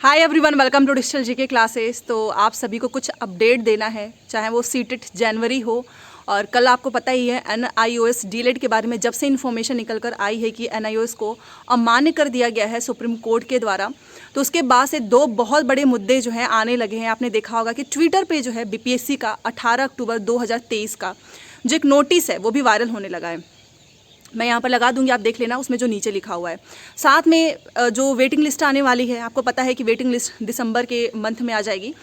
Hi everyone, welcome to digital GK classes. तो आप सभी को कुछ अपडेट देना है, चाहे वो सीटेट जनवरी हो और कल आपको पता ही है NIOS डीलेट के बारे में जब से इन्फॉर्मेशन निकल कर आई है कि NIOS को अमान्य कर दिया गया है सुप्रीम कोर्ट के द्वारा। तो उसके बाद से दो बहुत बड़े मुद्दे जो हैं आने लगे हैं। आपने देखा होगा कि ट्विटर पे जो है BPSC का 18 अक्टूबर 2023 का जो एक नोटिस है वो भी वायरल होने लगा है। मैं यहाँ पर लगा दूंगी, आप देख लेना उसमें जो नीचे लिखा हुआ है। साथ में जो वेटिंग लिस्ट आने वाली है, आपको पता है कि वेटिंग लिस्ट दिसंबर के मंथ में आ जाएगी।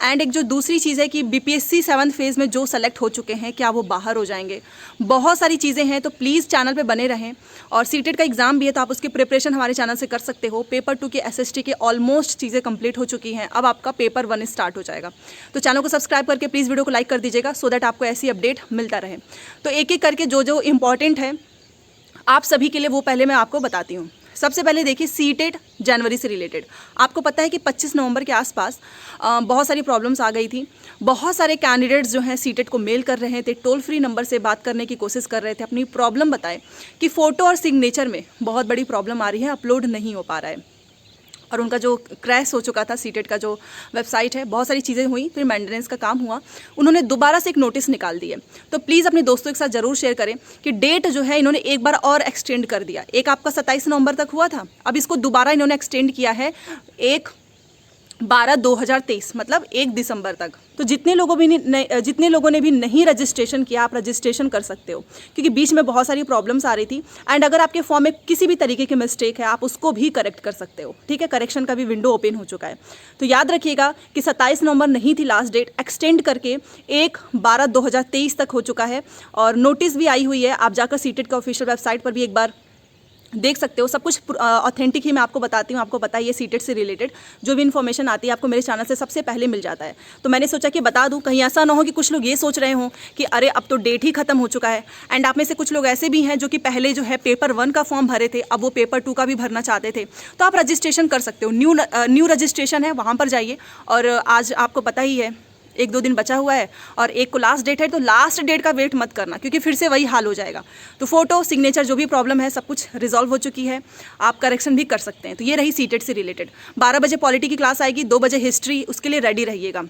एंड एक जो दूसरी चीज़ है कि BPSC 7th फेज़ में जो सेलेक्ट हो चुके हैं क्या वो बाहर हो जाएंगे। बहुत सारी चीज़ें हैं, तो प्लीज़ चैनल पे बने रहें। और सीटेट का एग्ज़ाम भी है तो आप उसकी प्रिपरेशन हमारे चैनल से कर सकते हो। पेपर 2 के SST के ऑलमोस्ट चीज़ें कंप्लीट हो चुकी हैं, अब आपका पेपर 1 स्टार्ट हो जाएगा। तो चैनल को सब्सक्राइब करके प्लीज़ वीडियो को लाइक कर दीजिएगा सो दैट आपको ऐसी अपडेट मिलता रहे। तो एक एक करके जो जो इम्पॉर्टेंट है आप सभी के लिए वो पहले मैं आपको बताती हूँ। सबसे पहले देखिए सीटेट जनवरी से रिलेटेड। आपको पता है कि 25 नवंबर के आसपास बहुत सारी प्रॉब्लम्स आ गई थी। बहुत सारे कैंडिडेट्स जो हैं सीटेट को मेल कर रहे थे, टोल फ्री नंबर से बात करने की कोशिश कर रहे थे, अपनी प्रॉब्लम बताएं कि फ़ोटो और सिग्नेचर में बहुत बड़ी प्रॉब्लम आ रही है, अपलोड नहीं हो पा रहा है। और उनका जो क्रैश हो चुका था सीटेट का जो वेबसाइट है, बहुत सारी चीज़ें हुई, फिर मेंटेनेंस का काम हुआ, उन्होंने दोबारा से एक नोटिस निकाल दिए। तो प्लीज़ अपने दोस्तों के साथ ज़रूर शेयर करें कि डेट जो है इन्होंने एक बार और एक्सटेंड कर दिया। एक आपका 27 नवंबर तक हुआ था, अब इसको दोबारा इन्होंने एक्सटेंड किया है 1/12/2023, मतलब 1 दिसंबर तक। तो जितने लोगों ने भी नहीं रजिस्ट्रेशन किया, आप रजिस्ट्रेशन कर सकते हो, क्योंकि बीच में बहुत सारी प्रॉब्लम्स आ रही थी। एंड अगर आपके फॉर्म में किसी भी तरीके की मिस्टेक है, आप उसको भी करेक्ट कर सकते हो। ठीक है, करेक्शन का भी विंडो ओपन हो चुका है। तो याद रखिएगा कि 27 नवंबर नहीं थी लास्ट डेट, एक्सटेंड करके 1/12/2023 तक हो चुका है। और नोटिस भी आई हुई है, आप जाकर सीटेट का ऑफिशियल वेबसाइट पर भी एक बार देख सकते हो। सब कुछ ऑथेंटिक ही मैं आपको बताती हूँ। आपको पता है ये सीटेट से रिलेटेड जो भी इन्फॉर्मेशन आती है आपको मेरे चैनल से सबसे पहले मिल जाता है। तो मैंने सोचा कि बता दूँ, कहीं ऐसा ना हो कि कुछ लोग ये सोच रहे हों कि अरे अब तो डेट ही खत्म हो चुका है। एंड आप में से कुछ लोग ऐसे भी हैं जो कि पहले जो है पेपर 1 का फॉर्म भरे थे, अब वो पेपर 2 का भी भरना चाहते थे। तो आप रजिस्ट्रेशन कर सकते हो। न्यू रजिस्ट्रेशन है, वहाँ पर जाइए। और आज आपको पता ही है 1-2 दिन बचा हुआ है और 1 को लास्ट डेट है, तो लास्ट डेट का वेट मत करना, क्योंकि फिर से वही हाल हो जाएगा। तो फोटो सिग्नेचर जो भी प्रॉब्लम है सब कुछ रिजॉल्व हो चुकी है, आप करेक्शन भी कर सकते हैं। तो ये रही सीटेट से रिलेटेड। 12 बजे पॉलिटी की क्लास आएगी, 2 बजे हिस्ट्री, उसके लिए रेडी रहिएगा।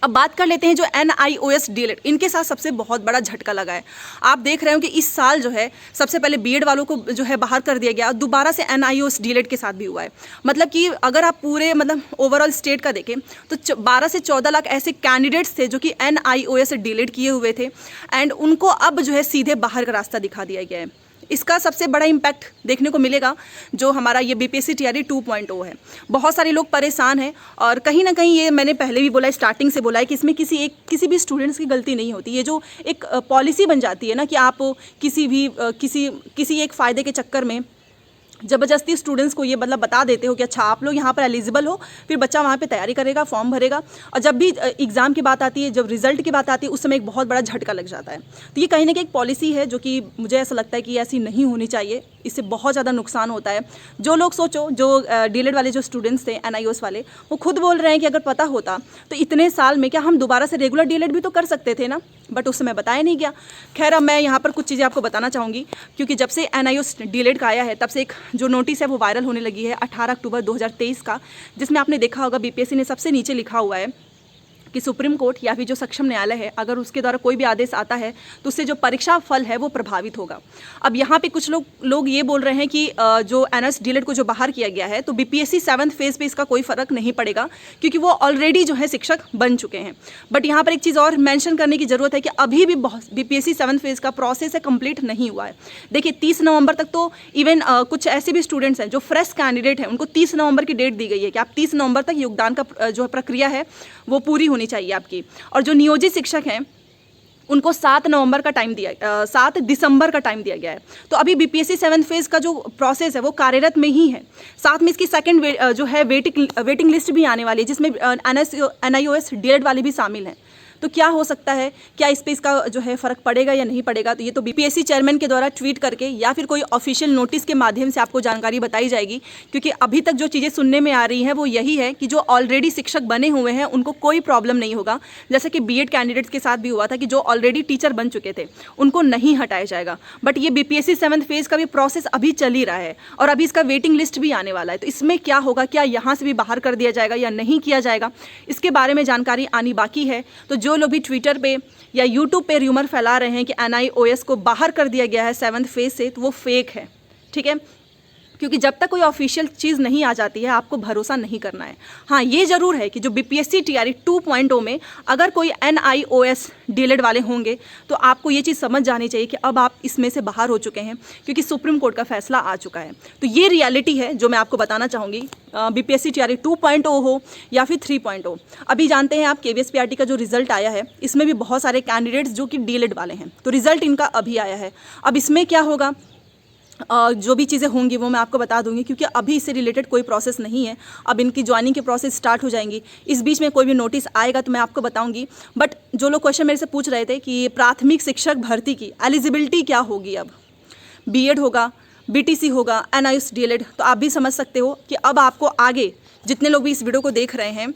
अब बात कर लेते हैं जो NIOS डीलेट, इनके साथ सबसे बहुत बड़ा झटका लगा है। आप देख रहे हो कि इस साल जो है सबसे पहले बीएड वालों को जो है बाहर कर दिया गया, दोबारा से NIOS डीलेट के साथ भी हुआ है। मतलब कि अगर आप पूरे ओवरऑल स्टेट का देखें तो 12 से 14 लाख ऐसे कैंडिडेट्स थे जो कि NIOS डीलेट किए हुए थे, एंड उनको अब जो है सीधे बाहर का रास्ता दिखा दिया गया है। इसका सबसे बड़ा इम्पैक्ट देखने को मिलेगा जो हमारा ये BPSC TRE 2.0 है। बहुत सारे लोग परेशान हैं और कहीं ना कहीं ये मैंने पहले भी बोला, स्टार्टिंग से बोला है कि इसमें किसी भी स्टूडेंट्स की गलती नहीं होती। ये जो एक पॉलिसी बन जाती है ना कि आप किसी एक फ़ायदे के चक्कर में ज़बरदस्ती स्टूडेंट्स को ये बता देते हो कि अच्छा आप लोग यहाँ पर एलिजिबल हो, फिर बच्चा वहाँ पे तैयारी करेगा, फॉर्म भरेगा, और जब भी एग्ज़ाम की बात आती है, जब रिजल्ट की बात आती है, उस समय एक बहुत बड़ा झटका लग जाता है। तो ये कहीं ना कहीं एक पॉलिसी है जो कि मुझे ऐसा लगता है कि ऐसी नहीं होनी चाहिए। इससे बहुत ज़्यादा नुकसान होता है। जो लोग सोचो, जो डीलेट वाले जो स्टूडेंट्स थे NIOS वाले, वो खुद बोल रहे हैं कि अगर पता होता तो इतने साल में क्या हम दोबारा से रेगुलर डीलेट भी तो कर सकते थे ना, बट उस समय बताया नहीं गया। खैर, अब मैं यहाँ पर कुछ चीज़ें आपको बताना चाहूँगी, क्योंकि जब से NIOS डीलेट का आया है तब से एक जो नोटिस है वो वायरल होने लगी है 18 अक्टूबर 2023 का, जिसमें आपने देखा होगा BPSC ने सबसे नीचे लिखा हुआ है कि सुप्रीम कोर्ट या फिर जो सक्षम न्यायालय है, अगर उसके द्वारा कोई भी आदेश आता है तो उससे जो परीक्षा फल है वो प्रभावित होगा। अब यहाँ पे कुछ लोग ये बोल रहे हैं कि जो NIOS डीलेट को जो बाहर किया गया है तो BPSC 7th फेज़ पे इसका कोई फ़र्क नहीं पड़ेगा, क्योंकि वो ऑलरेडी जो है शिक्षक बन चुके हैं। बट यहाँ पर एक चीज़ और मेंशन करने की ज़रूरत है कि अभी भी BPSC 7th फेज़ का प्रोसेस है, कंप्लीट नहीं हुआ है। देखिए 30 नवंबर तक तो इवन कुछ ऐसे भी स्टूडेंट्स हैं जो फ्रेश कैंडिडेट हैं, उनको 30 नवंबर की डेट दी गई है कि आप 30 नवंबर तक योगदान का जो प्रक्रिया है वो पूरी होनी चाहिए आपकी। और जो नियोजित शिक्षक हैं उनको 7 नवंबर का टाइम 7 दिसंबर का टाइम दिया गया है। तो अभी BPSC 7th फेज़ का जो प्रोसेस है वो कार्यरत में ही है। साथ में इसकी सेकंड जो है वेटिंग लिस्ट भी आने वाली है, जिसमें NIOS डीलेट वाले भी शामिल हैं। तो क्या हो सकता है, क्या इस पर इसका जो है फ़र्क पड़ेगा या नहीं पड़ेगा, तो ये तो बीपीएससी चेयरमैन के द्वारा ट्वीट करके या फिर कोई ऑफिशियल नोटिस के माध्यम से आपको जानकारी बताई जाएगी। क्योंकि अभी तक जो चीज़ें सुनने में आ रही हैं वो यही है कि जो ऑलरेडी शिक्षक बने हुए हैं उनको कोई प्रॉब्लम नहीं होगा, जैसे कि बीएड कैंडिडेट्स के साथ भी हुआ था कि जो ऑलरेडी टीचर बन चुके थे उनको नहीं हटाया जाएगा। बट ये बीपीएससी 7th फेज़ का भी प्रोसेस अभी चल ही रहा है और अभी इसका वेटिंग लिस्ट भी आने वाला है। तो इसमें क्या होगा, क्या यहाँ से भी बाहर कर दिया जाएगा या नहीं किया जाएगा, इसके बारे में जानकारी आनी बाकी है। तो जो लोग भी ट्विटर पे या यूट्यूब पे र्यूमर फैला रहे हैं कि NIOS को बाहर कर दिया गया है 7th फेज़ से, तो वो फेक है, ठीक है। क्योंकि जब तक कोई ऑफिशियल चीज़ नहीं आ जाती है आपको भरोसा नहीं करना है। हाँ, ये ज़रूर है कि जो बीपीएससी TRE 2.0 में अगर कोई NIOS DLED वाले होंगे तो आपको ये चीज़ समझ जानी चाहिए कि अब आप इसमें से बाहर हो चुके हैं, क्योंकि सुप्रीम कोर्ट का फैसला आ चुका है। तो ये रियलिटी है जो मैं आपको बताना चाहूँगी, बीपीएससी TRE 2.0 हो या फिर 3.0। अभी जानते हैं आप KVS PRT का जो रिजल्ट आया है, इसमें भी बहुत सारे कैंडिडेट्स जो कि DLED वाले हैं, तो रिजल्ट इनका अभी आया है। अब इसमें क्या होगा, जो भी चीज़ें होंगी वो मैं आपको बता दूंगी, क्योंकि अभी इससे रिलेटेड कोई प्रोसेस नहीं है। अब इनकी ज्वाइनिंग के प्रोसेस स्टार्ट हो जाएंगी, इस बीच में कोई भी नोटिस आएगा तो मैं आपको बताऊंगी। बट जो लोग क्वेश्चन मेरे से पूछ रहे थे कि प्राथमिक शिक्षक भर्ती की एलिजिबिलिटी क्या होगी, अब बीएड होगा, BTC होगा, NIOS DLED, तो आप भी समझ सकते हो कि अब आपको आगे जितने लोग भी इस वीडियो को देख रहे हैं,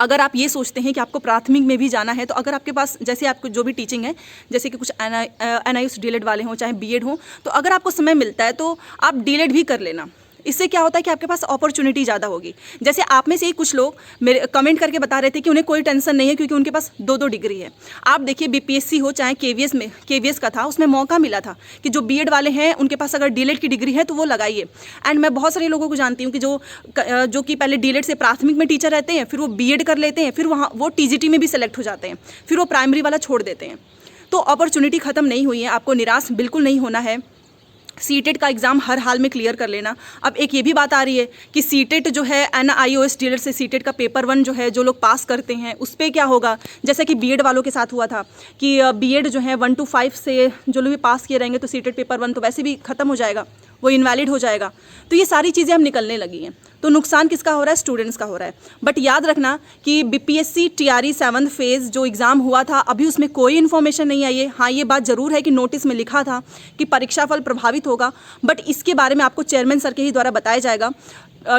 अगर आप ये सोचते हैं कि आपको प्राथमिक में भी जाना है, तो अगर आपके पास जैसे आपको जो भी टीचिंग है, जैसे कि कुछ NIOS DLED वाले हों चाहे बीएड हो, तो अगर आपको समय मिलता है तो आप DLED भी कर लेना। इससे क्या होता है कि आपके पास अपॉर्चुनिटी ज़्यादा होगी। जैसे आप में से ही कुछ लोग मेरे कमेंट करके बता रहे थे कि उन्हें कोई टेंशन नहीं है क्योंकि उनके पास 2-2 डिग्री है। आप देखिए BPSC हो चाहे KVS का था, उसमें मौका मिला था कि जो बीएड वाले हैं उनके पास अगर DLED की डिग्री है तो वो लगाइए। एंड मैं बहुत सारे लोगों को जानती हूँ कि जो कि पहले DLED से प्राथमिक में टीचर रहते हैं, फिर वो बीएड कर लेते हैं, फिर वहाँ वो TGT में भी सेलेक्ट हो जाते हैं, फिर वो प्राइमरी वाला छोड़ देते हैं। तो अपॉर्चुनिटी ख़त्म नहीं हुई है, आपको निराश बिल्कुल नहीं होना है। सीटेट का एग्ज़ाम हर हाल में क्लियर कर लेना। अब एक ये भी बात आ रही है कि सीटेट जो है NIOS DLED से सीटेट का पेपर 1 जो है जो लोग पास करते हैं उस पर क्या होगा, जैसे कि बीएड वालों के साथ हुआ था कि बीएड जो है 1 to 5 से जो लोग भी पास किए रहेंगे तो सीटेट पेपर 1 तो वैसे भी ख़त्म हो जाएगा, वो इनवैलिड हो जाएगा। तो ये सारी चीज़ें अब निकलने लगी हैं, तो नुकसान किसका हो रहा है, स्टूडेंट्स का हो रहा है। बट याद रखना कि बीपीएससी TRE 7th फेज़ जो एग्ज़ाम हुआ था अभी उसमें कोई इन्फॉर्मेशन नहीं आई है। हाँ, ये बात ज़रूर है कि नोटिस में लिखा था कि परीक्षाफल प्रभावित होगा, बट इसके बारे में आपको चेयरमैन सर के ही द्वारा बताया जाएगा।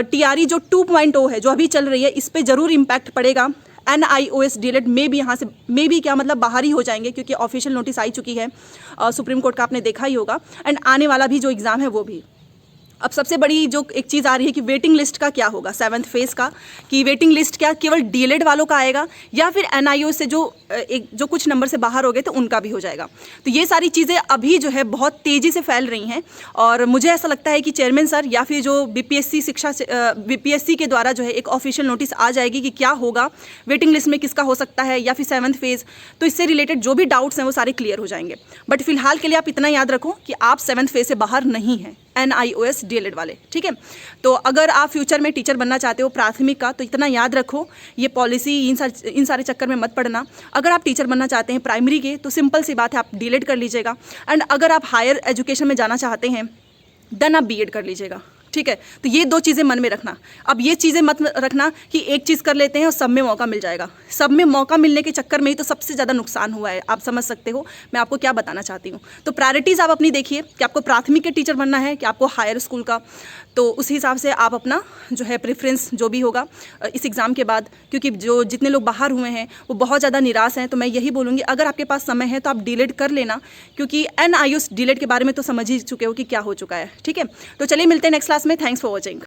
TRE जो 2.0 है जो अभी चल रही है इस पर ज़रूर इम्पैक्ट पड़ेगा। NIOS DLED में भी यहाँ से में भी क्या मतलब बाहर ही हो जाएंगे, क्योंकि ऑफिशियल नोटिस आई चुकी है सुप्रीम कोर्ट का, आपने देखा ही होगा। एंड आने वाला भी जो एग्ज़ाम है वो भी। अब सबसे बड़ी जो एक चीज़ आ रही है कि वेटिंग लिस्ट का क्या होगा 7th फेज़ का, कि वेटिंग लिस्ट क्या केवल DLED वालों का आएगा या फिर NIOS से जो कुछ नंबर से बाहर हो गए तो उनका भी हो जाएगा। तो ये सारी चीज़ें अभी जो है बहुत तेज़ी से फैल रही हैं और मुझे ऐसा लगता है कि चेयरमैन सर या फिर जो BPSC के द्वारा जो है एक ऑफिशियल नोटिस आ जाएगी कि क्या होगा, वेटिंग लिस्ट में किसका हो सकता है या फिर 7th फेज़, तो इससे रिलेटेड जो भी डाउट्स हैं वो सारे क्लियर हो जाएंगे। बट फिलहाल के लिए आप इतना याद रखो कि आप 7th फेज़ से बाहर नहीं हैं, NIOS DLED वाले, ठीक है। तो अगर आप फ्यूचर में टीचर बनना चाहते हो प्राथमिक का तो इतना याद रखो, ये पॉलिसी इन सारे चक्कर में मत पड़ना। अगर आप टीचर बनना चाहते हैं प्राइमरी के तो सिंपल सी बात है, आप DLED कर लीजिएगा। एंड अगर आप हायर एजुकेशन में जाना चाहते हैं देन आप BEd कर लीजिएगा, ठीक है। तो ये 2 चीज़ें मन में रखना। अब ये चीज़ें मत रखना कि एक चीज़ कर लेते हैं और सब में मौका मिल जाएगा। सब में मौका मिलने के चक्कर में ही तो सबसे ज़्यादा नुकसान हुआ है, आप समझ सकते हो मैं आपको क्या बताना चाहती हूँ। तो प्रायोरिटीज़ आप अपनी देखिए कि आपको प्राथमिक के टीचर बनना है कि आपको हायर स्कूल का, तो उस हिसाब से आप अपना जो है प्रेफरेंस जो भी होगा इस एग्ज़ाम के बाद, क्योंकि जो जितने लोग बाहर हुए हैं वो बहुत ज़्यादा निराश हैं। तो मैं यही बोलूँगी अगर आपके पास समय है तो आप DLED कर लेना, क्योंकि NIOS DLED के बारे में तो समझ ही चुके हो कि क्या हो चुका है, ठीक है। तो चलिए मिलते हैं नेक्स्ट क्लास में। Thanks for watching.